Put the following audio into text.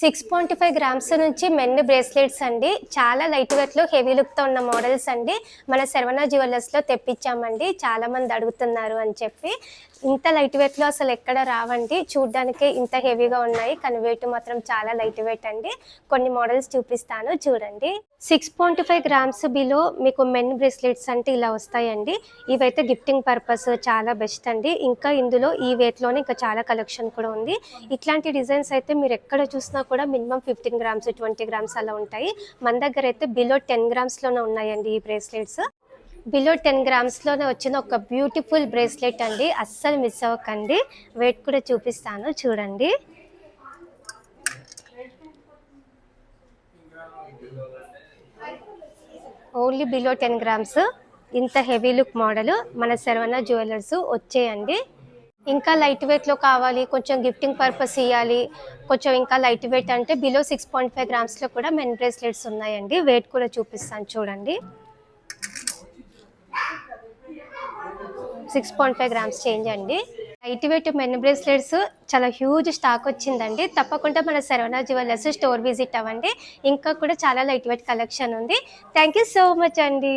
6.5 grams నుంచి men bracelets అండి. చాలా లైట్ వెయిట్‌లో హెవీ లుక్‌తో ఉన్న మోడల్స్ అండి. మన శరవణ జ్యువెల్లర్స్‌లో తెప్పించామండి. చాలామంది అడుగుతున్నారు అని చెప్పి. ఇంత లైట్ వెయిట్‌లో అసలు ఎక్కడ రావండి. చూడ్డానికే ఇంత హెవీగా ఉన్నాయి. కానీ వెయిట్ మాత్రం చాలా లైట్ వెయిట్ అండి. కొన్ని మోడల్స్ చూపిస్తాను చూడండి. 6.5 గ్రామ్స్ బిలో మీకు మెన్ బ్రేస్లెట్స్ అంటే ఇలా వస్తాయండి. ఇవైతే గిఫ్టింగ్ పర్పస్ చాలా బెస్ట్ అండి. ఇంకా ఇందులో ఈ వెయిట్‌లోనే ఇంకా చాలా కలెక్షన్ కూడా ఉంది. ఇట్లాంటి డిజైన్స్ అయితే మీరు ఎక్కడ చూసినా కూడా మినిమం 15 గ్రామ్స్ 20 గ్రామ్స్ అలా ఉంటాయి. మన దగ్గర అయితే బిలో 10 గ్రామ్స్లోనే ఉన్నాయండి ఈ బ్రేస్లెట్స్. బిలో 10 గ్రామ్స్లోనే వచ్చిన ఒక బ్యూటిఫుల్ బ్రేస్లెట్ అండి. అస్సలు మిస్ అవ్వకండి. వెయిట్ కూడా చూపిస్తాను చూడండి. ఓన్లీ బిలో 10 గ్రామ్స్ ఇంత హెవీ లుక్ మోడల్ మన శరవణ జ్యువెలర్స్ వచ్చేయండి. ఇంకా లైట్ వెయిట్‌లో కావాలి, కొంచెం గిఫ్టింగ్ పర్పస్ ఇయ్యాలి, కొంచెం ఇంకా లైట్ వెయిట్ అంటే బిలో 6.5 గ్రామ్స్‌లో కూడా మెన్ బ్రేస్లెట్స్ ఉన్నాయండి. వెయిట్ కూడా చూపిస్తాను చూడండి. 6.5 గ్రామ్స్ చేంజ్ అండి. లైట్ వెయిట్ మెన్ బ్రేస్లెట్స్ చాలా హ్యూజ్ స్టాక్ వచ్చిందండి. తప్పకుండా మన శరవణ జ్యువెలర్స్ స్టోర్ విజిట్ అవ్వండి. ఇంకా కూడా చాలా లైట్ వెయిట్ కలెక్షన్ ఉంది. థ్యాంక్ యూ సో మచ్ అండి.